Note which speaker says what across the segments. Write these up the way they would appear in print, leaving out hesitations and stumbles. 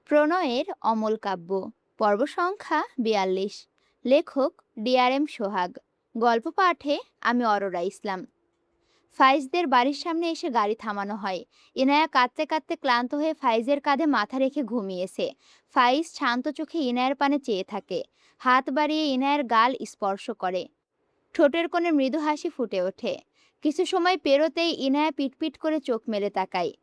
Speaker 1: প্রণয়ের অমল কাব্য, পর্ব সংখ্যা ৪২। লেখক ডিআরএম সোহাগ। গল্প পাঠে আমি অরোরা ইসলাম। ফাইজদের বাড়ির সামনে এসে গাড়ি থামানো হয়। ইনায়া কাঁদতে কাঁদতে ক্লান্ত হয়ে ফাইজের কাঁধে মাথা রেখে ঘুমিয়েছে। ফাইজ শান্ত চোখে ইনায়ের পানে চেয়ে থাকে, হাত বাড়িয়ে ইনায়ের গাল স্পর্শ করে। ঠোঁটের কোণে মৃদু হাসি ফুটে ওঠে। কিছু সময় পেরোতেই ইনায়া পিটপিট করে চোখ মেলে তাকায়।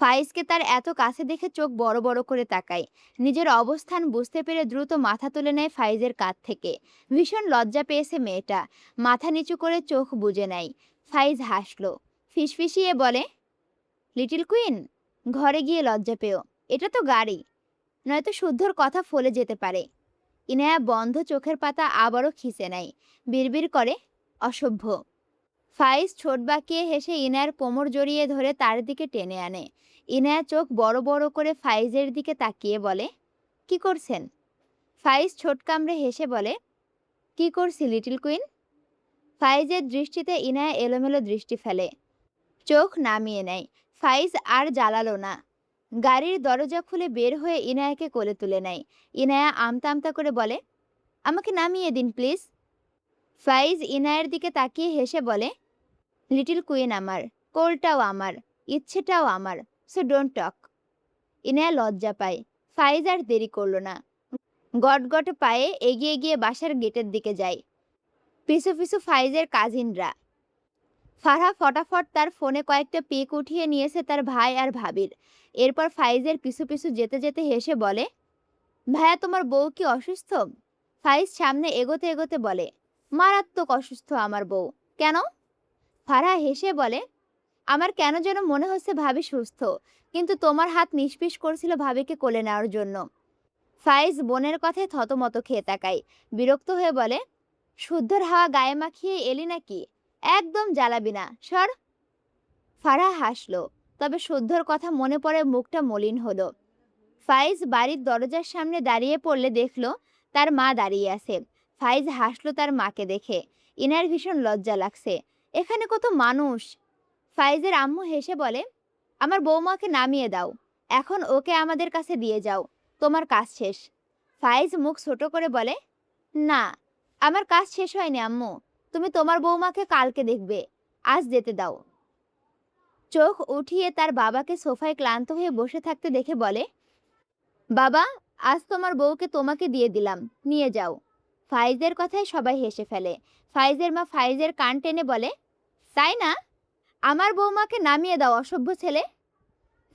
Speaker 1: ফাইজকে তার এত কাছে দেখে চোখ বড় বড় করে তাকায়। নিজের অবস্থান বুঝতে পেরে দ্রুত মাথা তুলে নেয় ফাইজের কাঁধ থেকে। ভীষণ লজ্জা পেয়েছে মেয়েটা, মাথা নিচু করে চোখ বুজে নেয়। ফাইজ হাসলো, ফিসফিসিয়ে বলে, লিটল কুইন, ঘরে গিয়ে লজ্জা পেও। এটা তো গাড়ি, নয়তো শুদ্ধর কথা ফলে যেতে পারে। ইনায়া বন্ধ চোখের পাতা আবারও খিঁচে নেয়, বিড়বিড় করে, অসভ্য। ফাইজ ঠোঁট বাঁকিয়ে হেসে ইনায়ার কোমর জড়িয়ে ধরে তার দিকে টেনে আনে। ইনায়া চোখ বড় বড় করে ফাইজের দিকে তাকিয়ে বলে, কি করছেন? ফাইজ ঠোঁট কামড়ে হেসে বলে, কি করছি লিটল কুইন? ফাইজের দৃষ্টিতে ইনায়া এলোমেলো দৃষ্টি ফেলে, চোখ নামিয়ে নেয়। ফাইজ আর জ্বালালো না। গাড়ির দরজা খুলে বের হয়ে ইনায়াকে কোলে তুলে নেয়। ইনায়া আমতা আমতা করে বলে, আমাকে নামিয়ে দিন প্লিজ। ফাইজ ইনায়ের দিকে তাকিয়ে হেসে বলে, লিটল কুইন আমার, কোলটাও আমার, ইচ্ছেটাও আমার, সো ডোন্ট টক। ইনায়া লজ্জা পায়। ফাইজ আর দেরি করলো না, গটগট পায়ে এগিয়ে গিয়ে বাসার গেটের দিকে যায়। পিছু পিছু ফাইজের কাজিনরা। ফারহা ফটাফট তার ফোনে কয়েকটা পিক উঠিয়ে নিয়েছে তার ভাই আর ভাবির। এরপর ফাইজের পিছু পিছু যেতে যেতে হেসে বলে, ভাইয়া তোমার বউ কি অসুস্থ? ফাইজ সামনে এগোতে এগোতে বলে, মারাত্মক অসুস্থ আমার বউ। কেন? ফারহা হেসে বলে, আমার কেন যেন মনে হচ্ছে ভাবি সুস্থ, কিন্তু তোমার হাত নিষ্পিস করছিল ভাবিকে কোলে নেওয়ার জন্য। ফাইজ বোনের কথায় থতমত খেয়ে তাকায়, বিরক্ত হয়ে বলে, শুদ্ধর হাওয়া গায়ে মাখিয়ে এলি নাকি? একদম জ্বালাবি না, সর। ফারহা হাসলো, তবে শুদ্ধর কথা মনে পড়ে মুখটা মলিন হলো। ফাইজ বাড়ির দরজার সামনে দাঁড়িয়ে পড়লে দেখলো তার মা দাঁড়িয়ে আছে। ফাইজ হাসলো তার মাকে দেখে। ইনার ভীষণ লজ্জা লাগছে, এখানে কত মানুষ। ফাইজের আম্মু হেসে বলে, আমার বৌমাকে নামিয়ে দাও, এখন ওকে আমাদের কাছে দিয়ে যাও, তোমার কাজ শেষ। ফাইজ মুখ ছোট করে বলে, না, আমার কাজ শেষ হয়নি আম্মু, তুমি তোমার বৌমাকে কালকে দেখবে, আজ যেতে দাও। চোখ উঠিয়ে তার বাবাকে সোফায় ক্লান্ত হয়ে বসে থাকতে দেখে বলে, বাবা, আজ তোমার বউকে তোমাকে দিয়ে দিলাম, নিয়ে যাও। ফাইজের কথায় সবাই হেসে ফেলে। ফাইজের মা ফাইজের কান টেনে বলে, তাই না? আমার বৌমাকে নামিয়ে দাও অসভ্য ছেলে।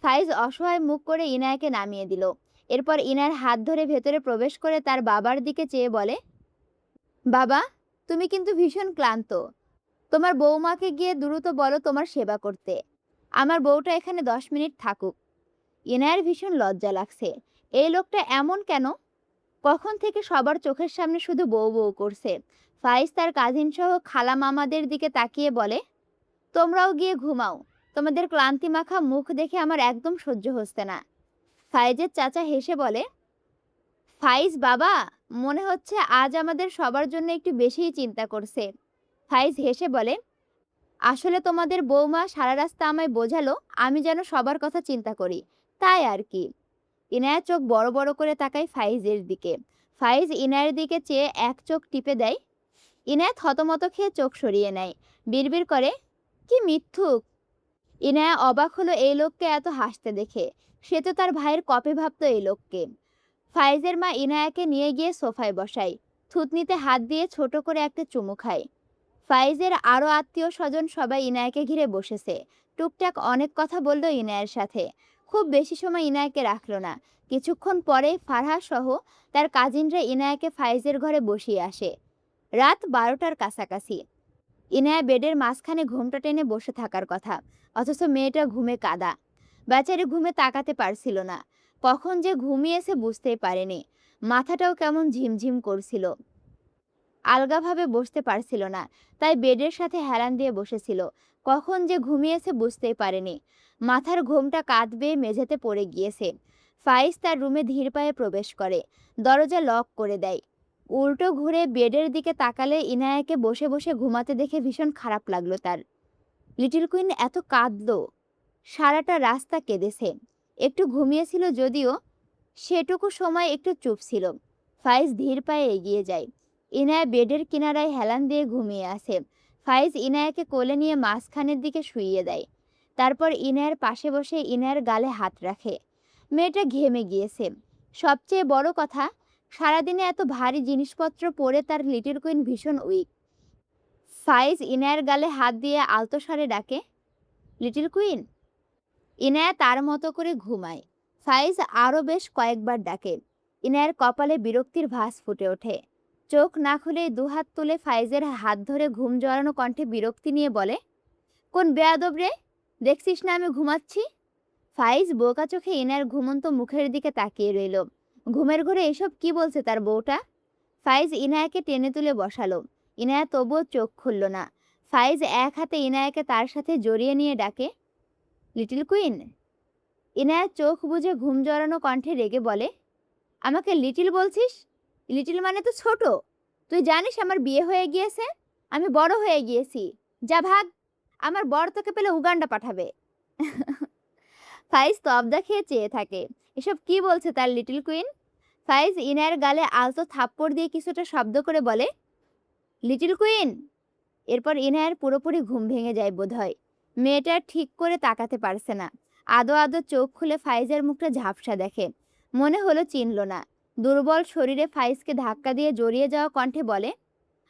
Speaker 1: ফাইজ অসহায় মুখ করে ইনায়াকে নামিয়ে দিল। এরপর ইনার হাত ধরে ভেতরে প্রবেশ করে তার বাবার দিকে চেয়ে বলে, বাবা, তুমি কিন্তু ভীষণ ক্লান্ত, তোমার বৌমাকে গিয়ে দ্রুত বলো তোমার সেবা করতে। আমার বউটা এখানে 10 মিনিট থাকুক। ইনায়ের ভীষণ লজ্জা লাগছে, এই লোকটা এমন কেন? কখন থেকে সবার চোখের সামনে শুধু বউ বউ করছে। ফাইজ তার কাজিন সহ খালা মামাদের দিকে তাকিয়ে বলে, তোমরাও গিয়ে ঘুমাও, তোমাদের ক্লান্তি মাখা মুখ দেখে আমার একদম সহ্য হচ্ছে না। ফাইজের চাচা হেসে বলে, ফাইজ বাবা, মনে হচ্ছে আজ আমাদের সবার জন্য একটু বেশিই চিন্তা করছে। ফাইজ হেসে বলে, আসলে তোমাদের বৌমা সারা রাস্তা আমায় বোঝালো আমি যেন সবার কথা চিন্তা করি, তাই আর কি। ইনায়া চোখ বড় বড় করে তাকায় ফাইজের দিকে। ফাইজ ইনায়ের দিকে চেয়ে এক চোখ টিপে দেয়। ইনায়া থতমত খেয়ে চোখ সরিয়ে নেয়, বিড়বিড় করে, কি মিথ্যুক। ইনায়া অবাক হলো এই লোককে এত হাসতে দেখে। সে তো তার ভাইয়ের কপি ভাবতো এই লোককে। ফাইজের মা ইনায়াকে নিয়ে গিয়ে সোফায় বসায়, থুতনিতে হাত দিয়ে ছোট করে একটা চুমু খায়। ফাইজের আরও আত্মীয় স্বজন সবাই ইনায়াকে ঘিরে বসেছে। টুকটাক অনেক কথা বলল ইনায়ের সাথে। খুব বেশি সময় ইনায়াকে রাখলো না। কিছুক্ষণ পরে ফারহা সহ তার কাজিনরা ইনায়াকে ফাইজের ঘরে বসিয়ে আসে। রাত 12টার কাছাকাছি। ইনায়া বেডের মাঝখানে ঘোমটা টেনে বসে থাকার কথা, অথচ মেয়েটা ঘুমে কাদা। বেচারি ঘুমে তাকাতে পারছিল না, কখন যে ঘুমিয়েছে বুঝতেই পারেনি। মাথাটাও কেমন ঝিমঝিম করছিল, আলগাভাবে বসতে পারছিল না, তাই বেডের সাথে হেলান দিয়ে বসেছিল। কখন যে ঘুমিয়েছে বুঝতেই পারেনি। মাথার ঘোমটা কাঁধ বেয়ে মেঝেতে পড়ে গিয়েছে। ফাইজ তার রুমে ধীর পায়ে প্রবেশ করে, দরজা লক করে দেয়। উল্টো ঘুরে বেডের দিকে তাকালে ইনায়াকে বসে বসে ঘুমাতে দেখে ভীষণ খারাপ লাগলো তার। লিটল কুইন এত কাঁদলো, সারাটা রাস্তা কেঁদেছে। একটু ঘুমিয়েছিল যদিও, সেটুকু সময় একটু চুপ ছিল। ফাইজ ধীর পায়ে এগিয়ে যায়। ইনায়া বেডের কিনারায় হেলান দিয়ে ঘুমিয়ে আছে। ফাইজ ইনায়াকে কোলে নিয়ে মাঝখানের দিকে শুইয়ে দেয়। তারপর ইনায়ার পাশে বসে ইনায়ার গালে হাত রাখে। মেয়েটা ঘেমে গিয়েছে। সবচেয়ে বড় কথা, সারাদিনে এত ভারী জিনিসপত্র পরে তার লিটল কুইন ভীষণ উইক। ফাইজ ইনায়ার গালে হাত দিয়ে আলতো স্বরে ডাকে, লিটল কুইন। ইনায়া তার মতো করে ঘুমায়। ফাইজ আরও বেশ কয়েকবার ডাকে। ইনায়ার কপালে বিরক্তির ভাঁজ ফুটে ওঠে। চোখ না খুলেই দুহাত তুলে ফাইজের হাত ধরে ঘুম জড়ানো কণ্ঠে বিরক্তি নিয়ে বলে, কোন বেয়াদব রে, দেখছিস না আমি ঘুমাচ্ছি? ফাইজ বোকা চোখে ইনায়ার ঘুমন্ত মুখের দিকে তাকিয়ে রইল। ঘুমের ঘরে এসব কি বলছে তার বউটা? ফাইজ ইনায়াকে টেনে তুলে বসালো। ইনায়া তবুও চোখ খুলল না। ফাইজ এক হাতে ইনায়াকে তার সাথে জড়িয়ে নিয়ে ডাকে, লিটল কুইন। ইনায়া চোখ বুজে ঘুম জড়ানো কণ্ঠে রেগে বলে, আমাকে লিটিল বলছিস? লিটিল মানে তো ছোট। তুই জানিস আমার বিয়ে হয়ে গিয়েছে, আমি বড় হয়ে গিয়েছি। যা ভাগ, আমার বর তোকে পেলে উগান্ডা পাঠাবে। ফাইজ তবদা খেয়ে চেয়ে থাকে। এসব কি বলছে তার লিটল কুইন? ফাইজ ইনায়ের গালে আলতো থাপ্পড় দিয়ে কিছুটা শব্দ করে বলে, লিটল কুইন। এরপর ইনায়ের পুরোপুরি ঘুম ভেঙে যায় বোধহয়। মেয়েটা ঠিক করে তাকাতে পারছে না। আদো আদো চোখ খুলে ফাইজের মুখটা ঝাপসা দেখে। মনে হলো চিনল না। দুর্বল শরীরে ফাইজকে ধাক্কা দিয়ে জড়িয়ে যাওয়া কণ্ঠে বলে,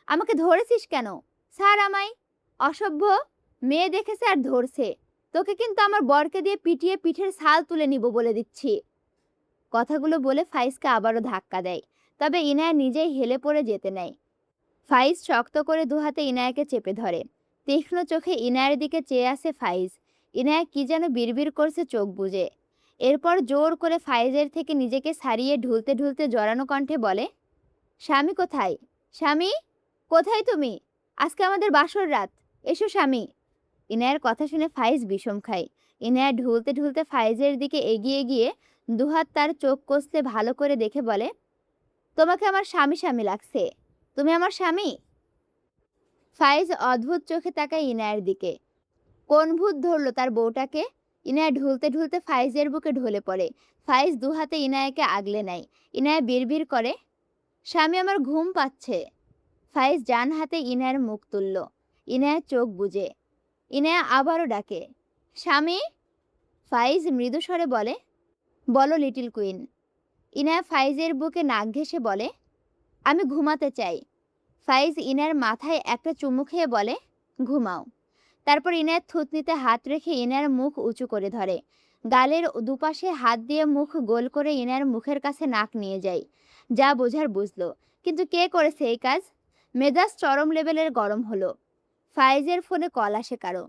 Speaker 1: আমাকে ধরেছিস কেন? স্যার আমায়। অসভ্য, মেয়ে দেখেছে আর ধরছে। তোকে কিন্তু আমার বরকে দিয়ে পিটিয়ে পিঠের ছাল তুলে নিব বলে দিচ্ছি। কথাগুলো বলে ফাইজকে আবারও ধাক্কা দেয়। তবে ইনায়া নিজেই হেলে পড়ে যেতে নেয়। ফাইজ শক্ত করে দুহাতে ইনায়াকে চেপে ধরে। তীক্ষ্ণ চোখে ইনায়ের দিকে চেয়ে আছে ফাইজ। ইনায়া কি যেন বিড়বিড় করছে চোখ বুজে। এরপর জোর করে ফাইজের থেকে নিজেকে ছাড়িয়ে ঢুলতে ঢুলতে জড়ানো কণ্ঠে বলে, স্বামী কোথায়? স্বামী কোথায় তুমি? আজকে আমাদের বাসর রাত, এসো স্বামী। ইনায়ার কথা শুনে ফাইজ বিষম খায়। ইনায়া ঢুলতে ঢুলতে ফাইজের দিকে এগিয়ে গিয়ে দুহাত তার চোখ কষলে ভালো করে দেখে বলে, তোমাকে আমার স্বামী স্বামী লাগছে? তুমি আমার স্বামী? ফাইজ অদ্ভুত চোখে তাকায় ইনায়ের দিকে। কোন ভূত ধরল তার বউটাকে? ইনায়া ঢুলতে ঢুলতে ফাইজের বুকে ঢলে পড়ে। ফাইজ দুহাতে ইনায়াকে আগলে নেয়। ইনায়া বিড়বিড় করে, স্বামী আমার ঘুম পাচ্ছে। ফাইজ ডান হাতে ইনায়ার মুখ তুলল। ইনায়া চোখ বুজে। ইনায়া আবারও ডাকে, স্বামী। ফাইজ মৃদু স্বরে বলে, বলো লিটল কুইন। ইনায়া ফাইজের বুকে নাক ঘেঁষে বলে, আমি ঘুমাতে চাই। ফাইজ ইনার মাথায় একটা চুমু খেয়ে বলে, ঘুমাও। তারপর ইনায়ের থুতনিতে হাত রেখে ইনার মুখ উঁচু করে ধরে। গালের দুপাশে হাত দিয়ে মুখ গোল করে ইনার মুখের কাছে নাক নিয়ে যায়। যা বোঝার বুঝলো, কিন্তু কে করেছে এই কাজ? মেজাজ চরম লেভেলের গরম হলো। ফাইজের ফোনে কল আসে কারো।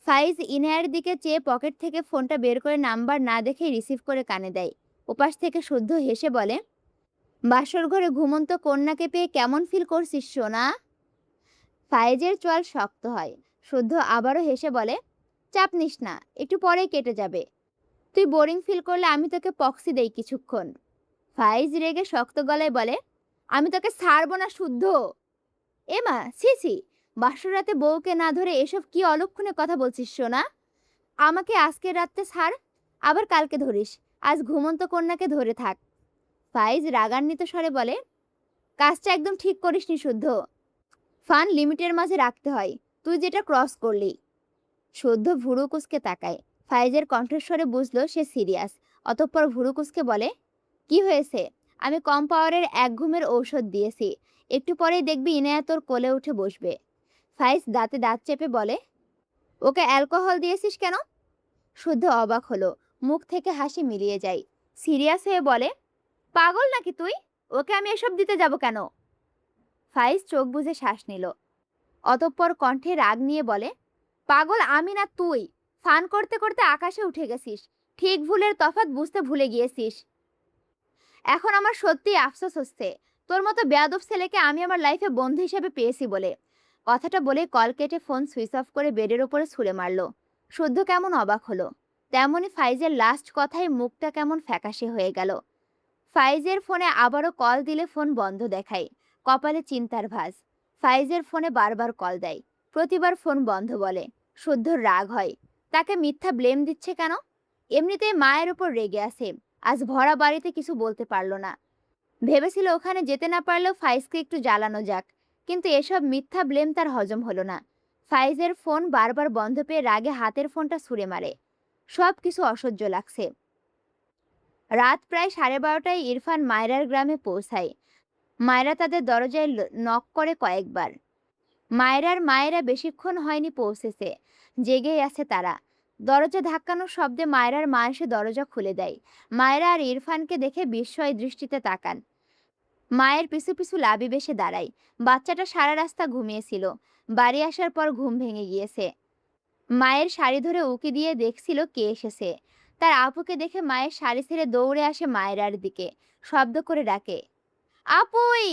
Speaker 1: ফাইজ ইনায়ের দিকে চেয়ে পকেট থেকে ফোনটা বের করে নাম্বার না দেখে রিসিভ করে কানে দেয়। ওপাশ থেকে শুদ্ধ হেসে বলে, বাসর ঘরে ঘুমন্ত কন্যাকে পেয়ে কেমন ফিল করছিস সোনা? ফায়েজের চোয়াল শক্ত হয়। শুদ্ধ আবারও হেসে বলে, চাপ নিস না, একটু পরেই কেটে যাবে। তুই বোরিং ফিল করলে আমি তোকে পক্সি দেই কিছুক্ষণ। ফাইজ রেগে শক্ত গলায় বলে, আমি তোকে ছাড়বো না শুদ্ধ। এমা ছি ছি, বাসর রাতে বউকে না ধরে এসব কি অলক্ষণে কথা বলছিস সোনা? আমাকে আজকের রাতে ছাড়, আবার কালকে ধরিস। আজ ঘুমন্ত কন্যাকে ধরে থাক। ফাইজ রাগান্বিত স্বরে বলে, কাজটা একদম ঠিক করিসনি শুদ্ধ। ফান লিমিটের মাঝে রাখতে হয়, তুই যেটা ক্রস করলি। শুদ্ধ ভুরু কুচকে তাকায়। ফাইজের কণ্ঠস্বরে বুঝলো সে সিরিয়াস। অতঃপর ভুরু কুচকে বলে, কি হয়েছে? আমি কম পাওয়ারের এক ঘুমের ঔষধ দিয়েছি, একটু পরেই দেখবি ইনায়া তোর কোলে উঠে বসবে। ফাইজ দাঁতে দাঁত চেপে বলে, ওকে অ্যালকোহল দিয়েছিস কেন? শুদ্ধ অবাক হলো। মুখ থেকে হাসি মিলিয়ে যায়। সিরিয়াস হয়ে বলে, পাগল নাকি তুই? ওকে আমি এসব দিতে যাব কেন? ফাইজ চোখ বুজে শ্বাস নিল। অতঃপর কণ্ঠে রাগ নিয়ে বলে, পাগল আমি না তুই। ফান করতে করতে আকাশে উঠে গেছিস, ঠিক ভুলের তফাৎ বুঝতে ভুলে গিয়েছিস। এখন আমার সত্যিই আফসোস হচ্ছে, তোর মতো বেয়াদব ছেলেকে আমি আমার লাইফে বন্ধু হিসেবে পেয়েছি বলে। কথাটা বলে কল কেটে ফোন সুইচ অফ করে বেডের ওপরে ছুঁড়ে মারল। শুদ্ধ কেমন অবাক হলো। তেমনি ফাইজের লাস্ট কথায় মুখটা কেমন ফ্যাকাশে হয়ে গেল। ফাইজের ফোনে আবারও কল দিলে ফোন বন্ধ দেখায়। কপালে চিন্তার ভাঁজ। ফাইজের ফোনে বারবার কল দেয়, প্রতিবার ফোন বন্ধ বলে। শুদ্ধর রাগ হয়। তাকে মিথ্যা ব্লেম দিচ্ছে কেন? এমনিতেই মায়ের উপর রেগে আছে, আজ ভরা বাড়িতে কিছু বলতে পারল না। ভেবেছিল ওখানে যেতে না পারলেও ফাইজকে একটু জ্বালানো যাক, কিন্তু এসব মিথ্যা ব্লেম তার হজম হলো না। ফাইজের ফোন বারবার বন্ধ পেয়ে রাগে হাতের ফোনটা ছুঁড়ে মারে। সব কিছু অসহ্য লাগছে। রাত প্রায় 12:30টায় ইরফান মায়রার গ্রামে পৌঁছায়। মায়রা তাদের দরজায় নক করে কয়েকবার। মায়রার মায়েরা বেশিক্ষণ হয়নি পৌঁছেছে, জেগেই আছে তারা। দরজা ধাক্কানোর শব্দে মায়রার মা এসে দরজা খুলে দেয়। মায়রা আর ইরফানকে দেখে বিস্ময় দৃষ্টিতে তাকান। মায়ের পিছু পিছু লাবিব এসে দাঁড়ায়। বাচ্চাটা সারা রাস্তা ঘুমিয়েছিল, বাড়ি আসার পর ঘুম ভেঙে গিয়েছে। মায়ের শাড়ি ধরে উকি দিয়ে দেখছিল কে এসেছে। তার আপুকে দেখে মায়ের শাড়ি ছেড়ে দৌড়ে আসে মায়রার দিকে, শব্দ করে ডাকে, আপুই।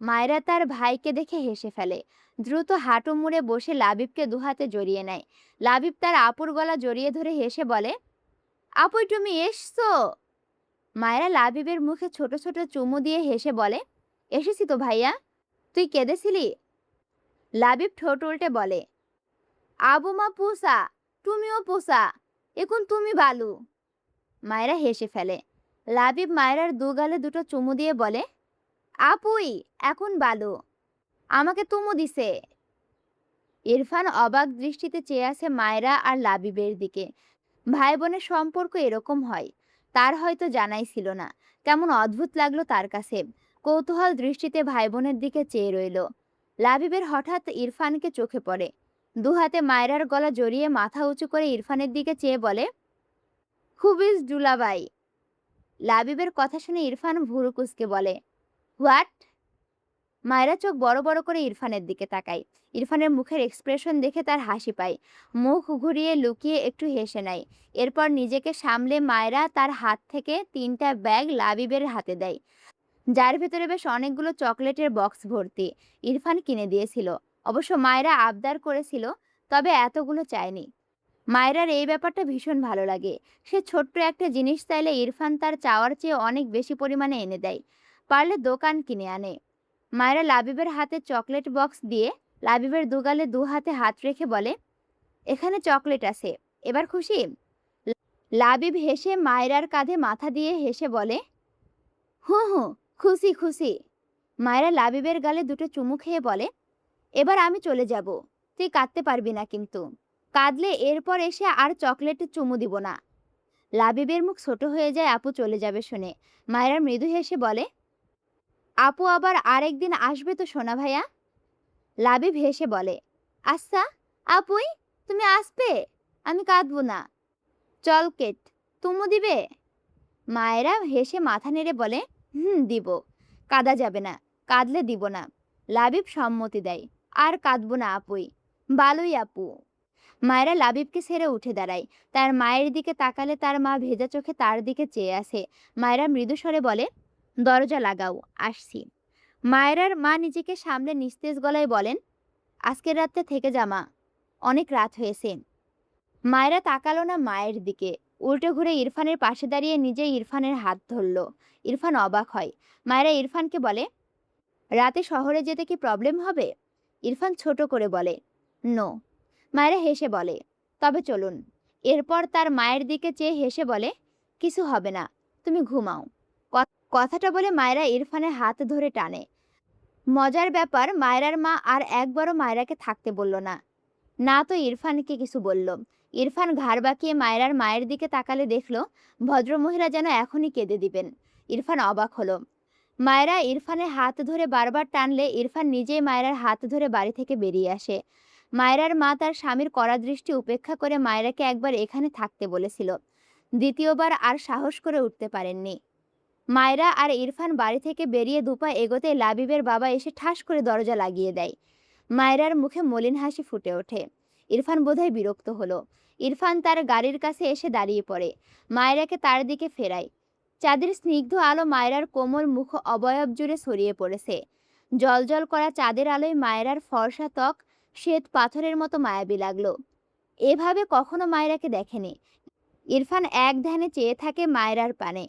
Speaker 1: মায়রা তার ভাইকে দেখে হেসে ফেলে। দ্রুত হাঁটু মুড়ে বসে লাবিবকে দুহাতে জড়িয়ে নেয়। লাবিব তার আপুর গলা জড়িয়ে ধরে হেসে বলে, আপুই তুমি এসছো? মায়রা লাবিবের মুখে ছোট ছোট চুমু দিয়ে হেসে বলে, এসেছি তো ভাইয়া। তুই কেঁদেছিলি? লাবিব ঠোঁট উল্টে বলে, আবু মা পুসা, তুমিও পুসা, এখন তুমি বালু। মায়রা হেসে ফেলে। লাবিব মায়রার দু গালে দুটো চুমু দিয়ে বলে, আপুই এখন বালু, আমাকে তুমু দিছে। ইরফান অবাক দৃষ্টিতে চেয়ে আছে মায়রা আর লাবিবের দিকে। ভাই বোনের সম্পর্ক এরকম হয়, তার হয়তো জানাই ছিল না। কেমন অদ্ভুত লাগলো তার কাছে। কৌতূহল দৃষ্টিতে ভাই বোনের দিকে চেয়ে রইল। লাবিবের হঠাৎ ইরফানকে চোখে পড়ে। দুহাতে মায়রার গলা জড়িয়ে মাথা উঁচু করে ইরফানের দিকে চেয়ে বলে, খুবিজ দুলাভাই। লাবিবের কথা শুনে ইরফান ভুরু কুঁচকে বলে, হোয়াট? মায়েরা চোখ বড় বড় করে ইরফানের দিকে তাকায়। ইরফানের মুখের এক্সপ্রেশন দেখে তার হাসি পায়। মুখ ঘুরিয়ে লুকিয়ে একটু হেসে নেয়। এরপর নিজেকে সামলে মায়েরা তার হাত থেকে 3টা ব্যাগ লাবিবের হাতে দেয়, যার ভেতরে বেশ অনেকগুলো চকলেটের বক্স ভর্তি। ইরফান কিনে দিয়েছিল, অবশ্য মায়েরা আবদার করেছিল, তবে এতগুলো চায়নি। মায়েরার এই ব্যাপারটা ভীষণ ভালো লাগে। সে ছোট্ট একটা জিনিস চাইলে ইরফান তার চাওয়ার চেয়ে অনেক বেশি পরিমাণে এনে দেয়, পারলে দোকান কিনে আনে। মায়েরা লাবিবের হাতে চকলেট বক্স দিয়ে লাবিবের দুগালে দু হাতে হাত রেখে বলে, এখানে চকলেট আছে, এবার খুশি? লাবিব হেসে মায়রার কাঁধে মাথা দিয়ে হেসে বলে, হুঁ হুঁ, খুশি খুশি। মায়েরা লাবিবের গালে দুটো চুমু খেয়ে বলে, এবার আমি চলে যাব, তুই কাঁদতে পারবি না কিন্তু। কাঁদলে এরপর এসে আর চকলেটে চুমু দিব না। লাবিবের মুখ ছোট হয়ে যায় আপু চলে যাবে শুনে। মায়েরা মৃদু হেসে বলে, আপু আবার আরেকদিন আসবে তো সোনা ভাইয়া? লাবিব হেসে বলে, আচ্ছা আপুই, তুমি আসবে, আমি কাঁদবো না। চল কেট, তুমু দিবে? মায়েরা হেসে মাথা নেড়ে বলে, হুম দিব, কাঁদা যাবে না, কাঁদলে দিব না। লাবিব সম্মতি দেয়, আর কাঁদবো না আপুই, ভালোই আপু। মায়েরা লাবিবকে ছেড়ে উঠে দাঁড়ায়। তার মায়ের দিকে তাকালে তার মা ভেজা চোখে তার দিকে চেয়ে আছে। মায়েরা মৃদু স্বরে বলে, দরজা লাগাও, আসছি। মায়েরার মা নিজেকে সামলে নিস্তেজ গলায় বলেন, আজকের রাতটা থেকে যা মা, অনেক রাত হয়েছে। মায়েরা তাকালো না মায়ের দিকে, উল্টে ঘুরে ইরফানের পাশে দাঁড়িয়ে নিজে ইরফানের হাত ধরল। ইরফান অবাক হয়। মায়েরা ইরফানকে বলে, রাতে শহরে যেতে কি প্রবলেম হবে? ইরফান ছোট করে বলে, নো। মায়েরা হেসে বলে, তবে চলুন। এরপর তার মায়ের দিকে চেয়ে হেসে বলে, কিছু হবে না, তুমি ঘুমাও। কথাটা বলে মায়েরা ইরফানের হাত ধরে টানে। মজার ব্যাপার, মায়রার মা আর একবারও মায়রাকে থাকতে বলল না, না তো ইরফানকে কিছু বলল। ইরফান ঘাড় বাঁকিয়ে মায়রার মায়ের দিকে তাকালে দেখল ভদ্রমহিলা যেন এখনই কেঁদে দিবেন। ইরফান অবাক হলো। মায়রা ইরফানের হাত ধরে বারবার টানলে ইরফান নিজেই মায়রার হাত ধরে বাড়ি থেকে বেরিয়ে আসে। মায়রার মা তার স্বামীর কড়া দৃষ্টি উপেক্ষা করে মায়রাকে একবার এখানে থাকতে বলেছিল, দ্বিতীয়বার আর সাহস করে উঠতে পারেননি। মায়রা আর ইরফান বাড়ি থেকে বেরিয়ে দুপা এগোতে লাবিবের বাবা এসে ঠাস করে দরজা লাগিয়ে দেয়। মায়রার মুখে মলিন হাসি ফুটে ওঠে। ইরফান বোধহয় বিরক্ত হলো। ইরফান তার গাড়ির কাছে এসে দাঁড়িয়ে পড়ে, মায়রাকে তার দিকে ফেরায়। চাঁদের স্নিগ্ধ আলো মায়রার কোমল মুখ অবয়ব জুড়ে ছড়িয়ে পড়েছে। জলজল করা চাঁদের আলোয় মায়রার ফর্সা ত্বক শ্বেত পাথরের মতো মায়াবী লাগলো। এভাবে কখনো মায়রাকে দেখেনি। ইরফান এক ধ্যানে চেয়ে থাকে মায়রার পানে।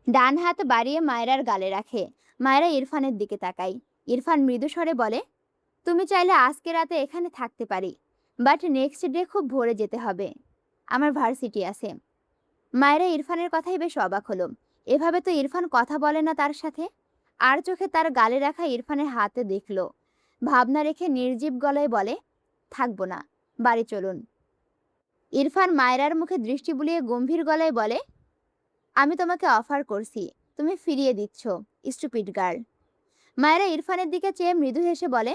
Speaker 1: ডান হাত বাড়িয়ে মায়রার গালে রাখে। মায়রা ইরফানের দিকে তাকায়। ইরফান মৃদু স্বরে বলে, তুমি চাইলে আজকে রাতে এখানে থাকতে পারি, বাট নেক্সট ডে খুব ভোরে যেতে হবে, আমার ভার্সিটি আছে। মায়েরা ইরফানের কথাই বেশ অবাক হলো। এভাবে তো ইরফান কথা বলে না তার সাথে। আর চোখে তার গালে রাখা ইরফানের হাতে দেখলো। ভাবনা রেখে নির্জীব গলায় বলে, থাকবো না, বাড়ি চলুন। ইরফান মায়রার মুখে দৃষ্টি বুলিয়ে গম্ভীর গলায় বলে, আমি তোমাকে অফার করছি, তুমি ফিরিয়ে দিচ্ছ, স্টুপিড গার্ল। মায়রা ইরফানের দিকে চেয়ে মৃদু হেসে বলে,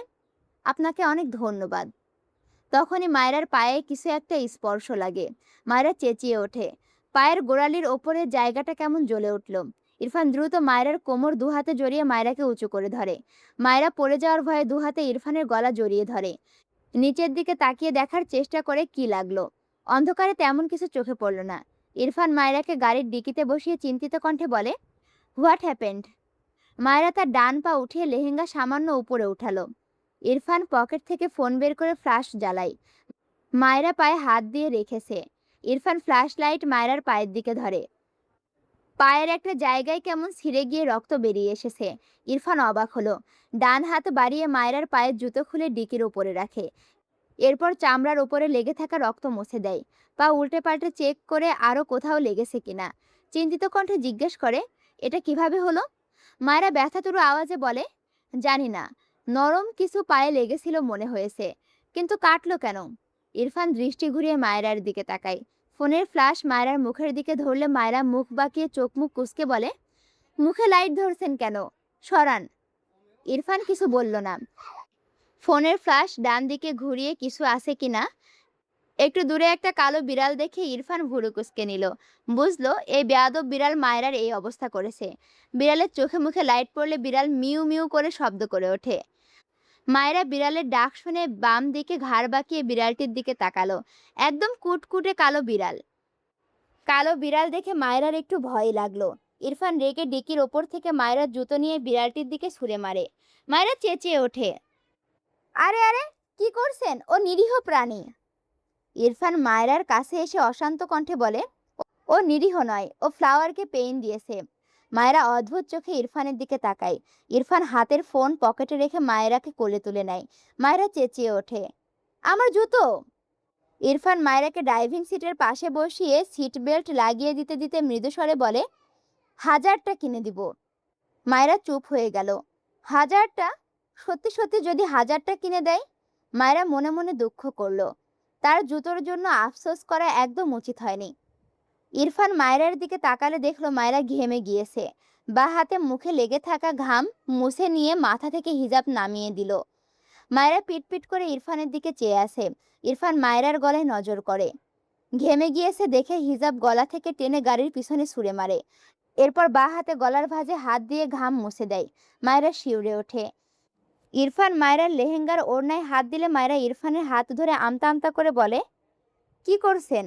Speaker 1: আপনাকে অনেক ধন্যবাদ। তখনই মায়রার পায়ে কিছু একটা স্পর্শ লাগে। মায়রা চেঁচিয়ে ওঠে। পায়ের গোড়ালির ওপরের জায়গাটা কেমন জ্বলে উঠল। ইরফান দ্রুত মায়রার কোমর দুহাতে জড়িয়ে মায়রাকে উঁচু করে ধরে। মায়রা পড়ে যাওয়ার ভয়ে দুহাতে ইরফানের গলা জড়িয়ে ধরে। নিচের দিকে তাকিয়ে দেখার চেষ্টা করে কি লাগলো। অন্ধকারে তেমন কিছু চোখে পড়ল না। ইরফান মায়রাকে গাড়ির ডিকিতে বসিয়ে চিন্তিত কণ্ঠে বলে, হোয়াট হ্যাপেন্ড? মায়রা তার ডান পা উঠিয়ে লেহেঙ্গা সামান্য উপরে উঠালো। ইরফান পকেট থেকে ফোন বের করে ফ্ল্যাশ জ্বালায়। মায়রা পায়ে হাত দিয়ে রেখেছে। ইরফান ফ্ল্যাশ লাইট মায়রার পায়ের দিকে ধরে। পায়ের একটা জায়গায় কেমন ছিঁড়ে গিয়ে রক্ত বেরিয়ে এসেছে। ইরফান অবাক হলো। ডান হাত বাড়িয়ে মায়রার পায়ের জুতো খুলে ডিকির ওপরে রাখে। এরপর চামড়ার ওপরে লেগে থাকা রক্ত মুছে দেয়। পা উল্টে পাল্টে চেক করে আরও কোথাও লেগেছে কিনা। চিন্তিত কণ্ঠে জিজ্ঞেস করে, এটা কিভাবে হলো? মায়েরা ব্যথাতুর আওয়াজে বলে, জানি না, নরম কিছু পায়ে লেগেছিল মনে হয়েছে, কিন্তু কাটলো কেন? ইরফান দৃষ্টি ঘুরিয়ে মায়রার দিকে তাকায়। ফোনের ফ্ল্যাশ মায়রার মুখের দিকে ধরলে মায়রা মুখ বাঁকিয়ে চোখ মুখ কুঁচকে বলে, মুখে লাইট ধরছেন কেন? সরান। ইরফান কিছু বলল না। ফোনের ফ্ল্যাশ ডান দিকে ঘুরিয়ে কিছু আছে কিনা একটু দূরে একটা কালো বিড়াল দেখে ইরফান ভুরু কুঁচকে নিল। বুঝলো এই বেয়াদব বিড়াল মায়রার এই অবস্থা করেছে। বিড়ালের চোখে মুখে লাইট পড়লে বিড়াল মিউ মিউ করে শব্দ করে ওঠে। মায়রা বিড়ালের ডাক শুনে বাম দিকে ঘাড় বাঁকিয়ে বিড়ালটির দিকে তাকালো। একদম কুটকুটে কালো বিড়াল। কালো বিড়াল দেখে মায়রার একটু ভয় লাগলো। ইরফান রেগে ডিকির ওপর থেকে মায়রার জুতো নিয়ে বিড়ালটির দিকে ছুঁড়ে মারে। মায়রা চেঁচিয়ে ওঠে, আরে আরে, কি করছেন? ও নিরীহ প্রাণী। ইরফান মায়রার কাছে এসে অশান্ত কণ্ঠে বলে, ও নিরীহ নয়, ও ফ্লাওয়ারকে পেইন দিয়েছে। মায়রা অদ্ভুত চোখে ইরফানের দিকে তাকায়। ইরফান হাতের ফোন পকেটে রেখে মায়রাকে কোলে তুলে নেয়। মায়রা চেঁচিয়ে ওঠে, আমার জুতো! ইরফান মায়রাকে ড্রাইভিং সিটের পাশে বসিয়ে সিট বেল্ট লাগিয়ে দিতে দিতে মৃদু স্বরে বলে, 1000টা কিনে দিব। মায়রা চুপ হয়ে গেল। 1000টা? সত্যি সত্যি যদি 1000টা কিনে দেয়? মায়রা মনে মনে দুঃখ করল। তার জুতোর জন্য আফসোস করা একদম উচিত হয়নি। ইরফান মায়রার দিকে তাকালে দেখলো মায়রা ঘেমে গিয়েছে। বা হাতে মুখে লেগে থাকা ঘাম মুছে নিয়ে মাথা থেকে হিজাব নামিয়ে দিল। মায়রা পিটপিট করে ইরফানের দিকে চেয়ে আসে। ইরফান মায়রার গলায় নজর করে। ঘেমে গিয়েছে দেখে হিজাব গলা থেকে টেনে গাড়ির পিছনে ছুঁড়ে মারে। এরপর বা হাতে গলার ভাঁজে হাত দিয়ে ঘাম মুছে দেয়। মায়রা শিউরে ওঠে। ইরফান মায়রার লেহেঙ্গার ওড়নায় হাত দিলে মায়রা ইরফানের হাত ধরে আমতা আমতা করে বলে, কি করছেন?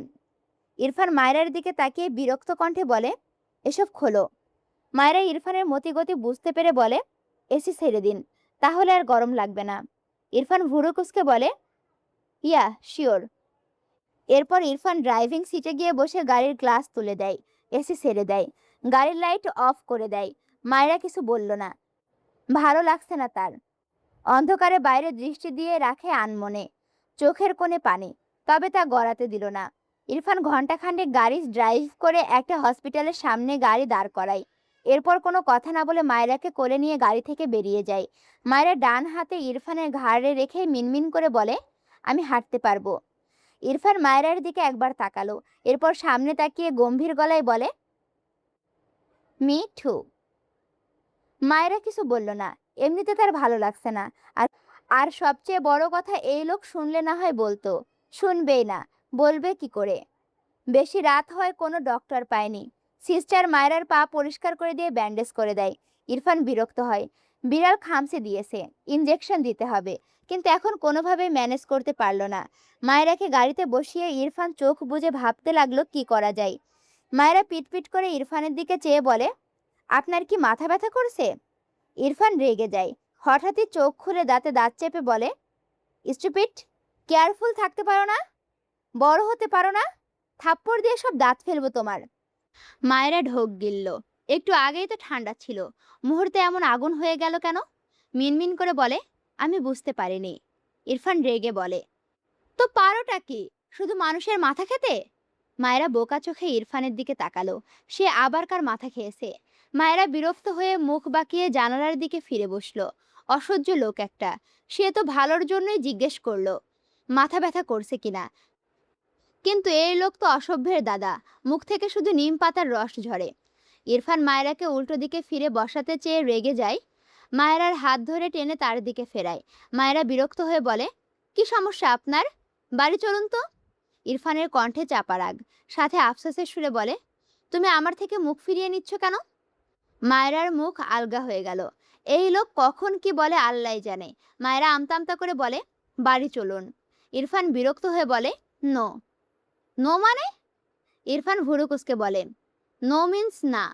Speaker 1: ইরফান মায়রার দিকে তাকিয়ে বিরক্ত কণ্ঠে বলে, এসব খোলো। মায়রা ইরফানের মতিগতি বুঝতে পেরে বলে, এসি ছেড়ে দিন, তাহলে আর গরম লাগবে না। ইরফান ভুরু কুঁচকে বলে, ইয়া শিওর। এরপর ইরফান ড্রাইভিং সিটে গিয়ে বসে গাড়ির গ্লাস তুলে দেয়, এসি ছেড়ে দেয়, গাড়ির লাইট অফ করে দেয়। মায়রা কিছু বলল না। ভালো লাগছে না তার। অন্ধকারে বাইরে দৃষ্টি দিয়ে রাখে আনমনে, চোখের কোণে পানি, তবে তা গড়াতে দিল না। ইরফান ঘন্টাখানেক গাড়ি ড্রাইভ করে একটা হসপিটালের সামনে গাড়ি দাঁড় করায়। এরপর কোনো কথা না বলে মায়রাকে কোলে নিয়ে গাড়ি থেকে বেরিয়ে যায়। মায়রা ডান হাতে ইরফানের ঘাড়ে রেখে মিনমিন করে বলে, আমি হাঁটতে পারবো। ইরফান মায়রার দিকে একবার তাকালো, এরপর সামনে তাকিয়ে গম্ভীর গলায় বলে, মি টু। মায়েরা কিছু বলল না। এমনিতে তার ভালো লাগছে না। আর আর সবচেয়ে বড় কথা, এই লোক শুনলে না হয় বলতো, শুনবেই না, বলবে কি করে? বেশি রাত হয়, কোনো ডক্টর পায়নি। সিস্টার মায়রার পা পরিষ্কার করে দিয়ে ব্যান্ডেজ করে দেয়। ইরফান বিরক্ত হয়। বিড়াল খামচে দিয়েছে, ইনজেকশন দিতে হবে, কিন্তু এখন কোনোভাবেই ম্যানেজ করতে পারলো না। মায়রাকে গাড়িতে বসিয়ে ইরফান চোখ বুজে ভাবতে লাগলো কি করা যায়। মায়রা পিটপিট করে ইরফানের দিকে চেয়ে বলে, আপনার কি মাথা ব্যথা করছে? ইরফান রেগে যায়। হঠাৎই চোখ খুলে দাঁতে দাঁত চেপে বলে, স্টুপিড, কেয়ারফুল থাকতে পারো না? বড় হতে পারো না? থাপ্পড় দিয়ে সব দাঁত ফেলবো তোমার। মায়েরা ঢোক গিলল। একটু আগেই তো ঠান্ডা ছিল, মুহূর্তে এমন আগুন হয়ে গেল কেন? মিনমিন করে বলে, আমি বুঝতে পারিনি। ইরফান রেগে বলে, তো পারোটা কি? শুধু মানুষের মাথা খেতে? মায়েরা বোকা চোখে ইরফানের দিকে তাকালো। সে আবার কার মাথা খেয়েছে। মায়েরা বিরক্ত হয়ে মুখ বাঁকিয়ে জানালার দিকে ফিরে বসলো। অসহ্য লোক একটা। সে তো ভালোর জন্যই জিজ্ঞেস করলো মাথা ব্যথা করছে কিনা, কিন্তু এই লোক তো অসভ্যের দাদা। মুখ থেকে শুধু নিম পাতার রস ঝরে। ইরফান মায়েরাকে উল্টো দিকে ফিরে বসাতে চেয়ে রেগে যায়। মায়েরার হাত ধরে টেনে তার দিকে ফেরায়। মায়েরা বিরক্ত হয়ে বলে, কি সমস্যা আপনার? বাড়ি চলুন তো। ইরফানের কণ্ঠে চাপা রাগ, সাথে আফসোসের সুরে বলে, তুমি আমার থেকে মুখ ফিরিয়ে নিচ্ছ কেন? মায়েরার মুখ আলগা হয়ে গেল। এই লোক কখন কি বলে আল্লাহ জানে। মায়েরা আমতা আমতা করে বলে, বাড়ি চলুন। ইরফান বিরক্ত হয়ে বলে, নো। নো মানে? ইরফান ভুরু কুঁচকে বলে, নো মিন্স না।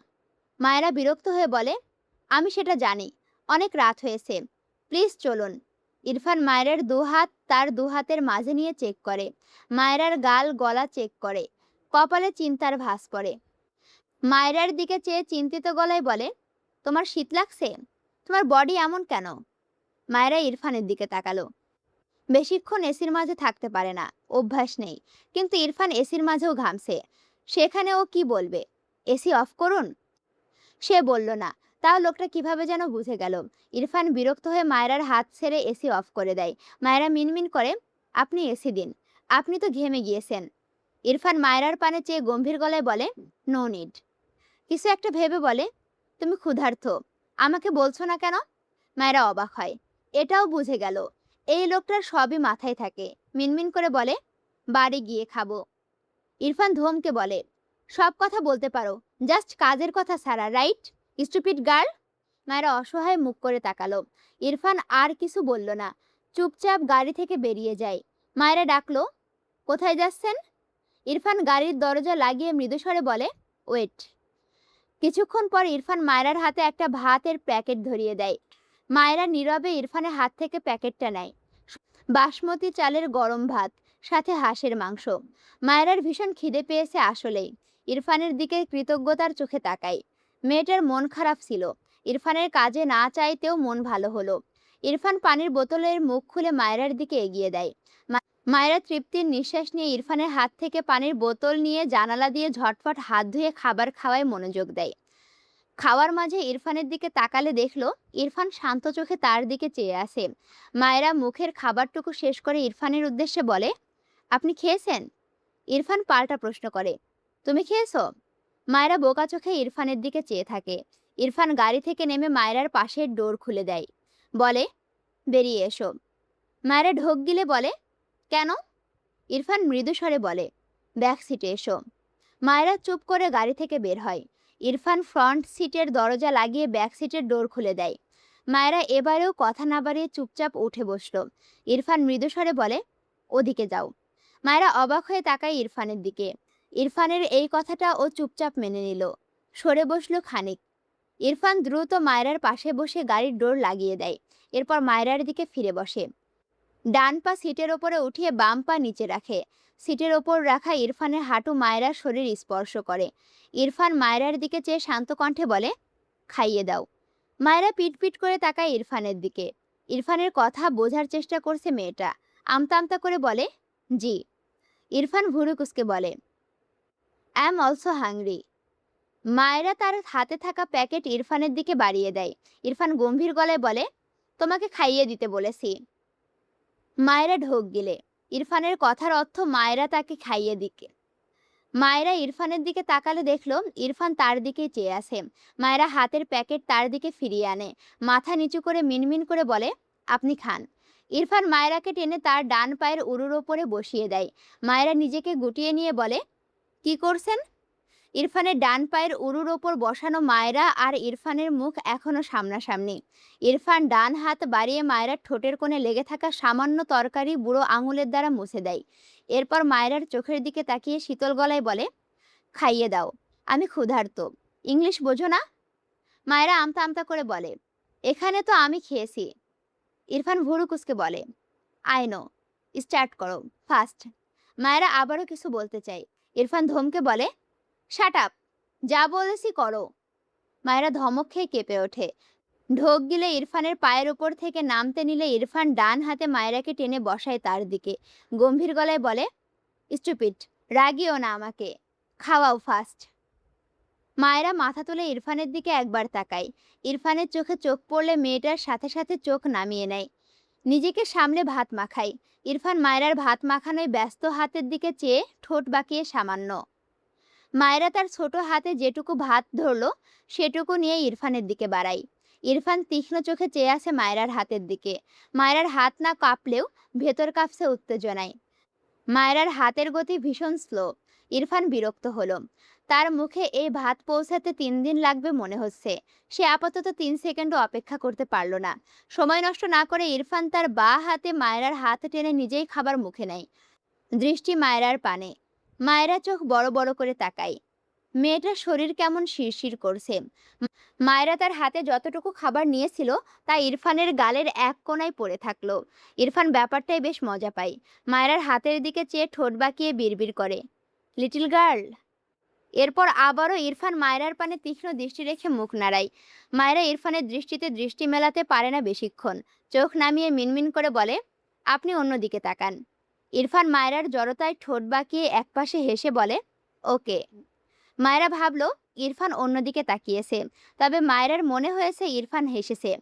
Speaker 1: মায়েরা বিরক্ত হয়ে বলে, আমি সেটা জানি। অনেক রাত হয়েছে, প্লিজ চলুন। ইরফান মায়ের দুহাত তার দুহাতের মাঝে নিয়ে চেক করে। মায়েরার গাল গলা চেক করে। কপালে চিন্তার ভাঁজ পড়ে। মায়েরার দিকে চেয়ে চিন্তিত গলায় বলে, তোমার শীত লাগছে? তোমার বডি এমন কেন? মায়েরা ইরফানের দিকে তাকালো। বেশিক্ষণ এসির মাঝে থাকতে পারে না, অভ্যাস নেই। কিন্তু ইরফান এসির মাঝেও ঘামছে। সেখানে ও কি বলবে? এসি অফ করুন। সে বলল না। তাও লোকটা কিভাবে যেন বুঝে গেল। ইরফান বিরক্ত হয়ে মায়েরার হাত ছেড়ে এসি অফ করে দেয়। মায়েরা মিনমিন করে, আপনি এসি দিন, আপনি তো ঘেমে গিয়েছেন। ইরফান মায়েরার পানে চেয়ে গম্ভীর গলায় বলে, নো নিড। কিছু একটা ভেবে বলে, তুমি ক্ষুধার্ত, আমাকে বলছো না কেন? মায়েরা অবাক হয়। এটাও বুঝে গেল এই লোকটার সবই মাথায় থাকে। মিনমিন করে বলে, বাড়ি গিয়ে খাবো। ইরফান ধমকে বলে, সব কথা বলতে পারো, জাস্ট কাজের কথা ছাড়া, রাইট? Stupid girl. মায়েরা অসহায় মুখ করে তাকালো। ইরফান আর কিছু বলল না, চুপচাপ গাড়ি থেকে বেরিয়ে যায়। মায়েরা ডাকলো, কোথায় যাচ্ছেন? ইরফান গাড়ির দরজা লাগিয়ে মৃদুস্বরে বলে, ওয়েট। কিছুক্ষণ পর ইরফান মায়েরার হাতে একটা ভাতের প্যাকেট ধরিয়ে দেয়। মায়েরা নীরবে ইরফানের হাত থেকে প্যাকেটটা নেয়। বাসমতি চালের গরম ভাত, সাথে হাঁসের মাংস। মায়েরার ভীষণ খিদে পেয়েছে আসলেই। ইরফানের দিকে কৃতজ্ঞতার চোখে তাকায়। মেয়েটার মন খারাপ ছিল। ইরফানের কাজে না চাইতেও মন ভালো হলো। ইরফান পানির বোতলের মুখ খুলে মায়েরার দিকে এগিয়ে দেয়। মায়েরা তৃপ্তির নিঃশ্বাস নিয়ে ইরফানের হাত থেকে পানির বোতল নিয়ে জানালা দিয়ে ঝটফট হাত ধুয়ে খাবার খাওয়ায় মনোযোগ দেয়। খাওয়ার মাঝে ইরফানের দিকে তাকালে দেখলো ইরফান শান্ত চোখে তার দিকে চেয়ে আছে। মায়েরা মুখের খাবারটুকু শেষ করে ইরফানের উদ্দেশ্যে বলে, আপনি খেয়েছেন? ইরফান পাল্টা প্রশ্ন করে, তুমি খেয়েছো? মায়েরা বোকা চোখে ইরফানের দিকে চেয়ে থাকে। ইরফান গাড়ি থেকে নেমে মায়েরার পাশের ডোর খুলে দেয়। বলে, বেরিয়ে এসো। মায়েরা ঢোক গিলে বলে, কেন? ইরফান মৃদু স্বরে বলে, ব্যাক সিটে এসো। মায়েরা চুপ করে গাড়ি থেকে বের হয়। ইরফান ফ্রন্ট সিটের দরজা লাগিয়ে ব্যাক সিটের ডোর খুলে দেয়। মায়েরা এবারেও কথা না বাড়িয়ে চুপচাপ উঠে বসলো। ইরফান মৃদুস্বরে বলে, ওদিকে যাও। মায়েরা অবাক হয়ে তাকায় ইরফানের দিকে। ইরফানের এই কথাটা ও চুপচাপ মেনে নিল। সরে বসলো খানিক। ইরফান দ্রুত মায়েরার পাশে বসে গাড়ির ডোর লাগিয়ে দেয়। এরপর মায়েরার দিকে ফিরে বসে। ডান পা সিটের ওপরে উঠিয়ে বাম পা নিচে রাখে। সিটের ওপর রাখা ইরফানের হাঁটু মায়েরার শরীর স্পর্শ করে। ইরফান মায়েরার দিকে চেয়ে শান্ত কণ্ঠে বলে, খাইয়ে দাও। মায়েরা পিটপিট করে তাকায় ইরফানের দিকে। ইরফানের কথা বোঝার চেষ্টা করছে মেয়েটা। আমতা আমতা করে বলে, জি। ইরফান ভুরু কুঁচকে বলে, আই এম অলসো হাংরি। মায়েরা তার হাতে থাকা প্যাকেট ইরফানের দিকে বাড়িয়ে দেয়। ইরফান গম্ভীর গলায় বলে, তোমাকে খাইয়ে দিতে বলেছি। মায়েরা ঢোক গিলে। ইরফানের কথার অর্থ মায়েরা তাকে খাইয়ে দিকে। মায়েরা ইরফানের দিকে তাকালে দেখলো ইরফান তার দিকেই চেয়ে আছে। মায়েরা হাতের প্যাকেট তার দিকে ফিরিয়ে আনে। মাথা নিচু করে মিনমিন করে বলে, আপনি খান। ইরফান মায়েরাকে টেনে তার ডান পায়ের উরুর ওপরে বসিয়ে দেয়। মায়েরা নিজেকে গুটিয়ে নিয়ে বলে, কি করছেন? ইরফানের ডান পায়ের উরুর ওপর বসানো মায়েরা আর ইরফানের মুখ এখনো সামনাসামনি। ইরফান ডান হাত বাড়িয়ে মায়েরার ঠোঁটের কোণে লেগে থাকা সামান্য তরকারি বুড়ো আঙুলের দ্বারা মুছে দেয়। এরপর মায়েরার চোখের দিকে তাকিয়ে শীতল গলায় বলে, খাইয়ে দাও, আমি ক্ষুধার্ত। ইংলিশ বোঝো না? মায়েরা আমতা আমতা করে বলে, এখানে তো আমি খেয়েছি। ইরফান ভুরু কুঁচকে বলে, আই নো, স্টার্ট করো ফাস্ট। মায়েরা আবারও কিছু বলতে চায়। ইরফান ধমকে বলে, শাট আপ, যা বলেছি করো। মায়েরা ধমক খেয়ে কেঁপে ওঠে। ঢোক গিলে ইরফানের পায়ের ওপর থেকে নামতে নিলে ইরফান ডান হাতে মায়েরাকে টেনে বসায় তার দিকে। গম্ভীর গলায় বলে, স্টুপিড, রাগিও না আমাকে, খাওয়াও ফার্স্ট। মায়েরা মাথা তুলে ইরফানের দিকে একবার তাকায়। ইরফানের চোখে চোখ পড়লে মেয়েটার সাথে সাথে চোখ নামিয়ে নেয়, নিজেকে সামলে ভাত মাখায়। ইরফান মায়েরার ভাত মাখানোয় ব্যস্ত হাতের দিকে চেয়ে ঠোঁট বাঁকিয়ে সামান্য। মায়েরা তার ছোট হাতে যেটুকু ভাত ধরলো সেটুকু নিয়ে ইরফানের দিকে বাড়ায়। ইরফান তীক্ষ্ণ চোখে চেয়ে আছে মায়েরার হাতের দিকে। মায়েরার হাত না কাঁপলেও ভেতর কাঁপছে উত্তেজনায়। মায়েরার হাতের গতি ভীষণ স্লো। ইরফান বিরক্ত হলো। তার মুখে এই ভাত পৌঁছাতে 3 দিন লাগবে মনে হচ্ছে। সে আপাতত 3 সেকেন্ডও অপেক্ষা করতে পারল না। সময় নষ্ট না করে ইরফান তার বাঁ হাতে মায়েরার হাত টেনে নিজেই খাবার মুখে নেয়। দৃষ্টি মায়েরার পানে। মায়েরা চোখ বড় বড় করে তাকায়। মেয়েটার শরীর কেমন শিরশির করছে। মায়েরা তার হাতে যতটুকু খাবার নিয়েছিল তা ইরফানের গালের এক কোণায় পড়ে থাকলো। ইরফান ব্যাপারটাই বেশ মজা পায়। মায়েরার হাতের দিকে চেয়ে ঠোঁট বাঁকিয়ে বিড়বিড় করে, লিটল গার্ল। এরপর আবারও ইরফান মায়েরার পানে তীক্ষ্ণ দৃষ্টি রেখে মুখ নাড়ায়। মায়েরা ইরফানের দৃষ্টিতে দৃষ্টি মেলাতে পারে না বেশিক্ষণ। চোখ নামিয়ে মিনমিন করে বলে, আপনি অন্যদিকে তাকান। ইরফান মায়েরার জড়তায় ঠোঁট বাঁকিয়ে একপাশে হেসে বলে, ওকে। মায়েরা ভাবল ইরফান অন্যদিকে তাকিয়েছে, তবে মায়েরার মনে হয়েছে ইরফান হেসেছে।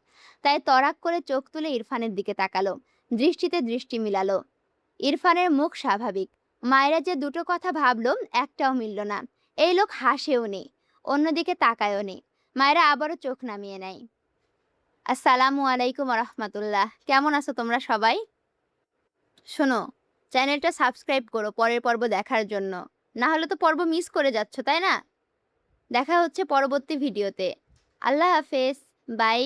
Speaker 1: তাই তড়াক করে চোখ তুলে ইরফানের দিকে তাকালো, দৃষ্টিতে দৃষ্টি মিলালো। ইরফানের মুখ স্বাভাবিক। মায়েরা যে দুটো কথা ভাবল একটাও মিলল না। এই লোক হাসেও নি, অন্যদিকে তাকায়ও নি। মায়েরা আবারও চোখ নামিয়ে নেয়। আসসালামু আলাইকুম রহমতুল্লাহ। কেমন আছো তোমরা সবাই? শোনো, চ্যানেলটা সাবস্ক্রাইব করো পরের পর্ব দেখার জন্য। না হলে তো পর্ব মিস করে যাচ্ছ, তাই না? দেখা হচ্ছে পরবর্তী ভিডিওতে। আল্লাহ হাফেজ। বাই।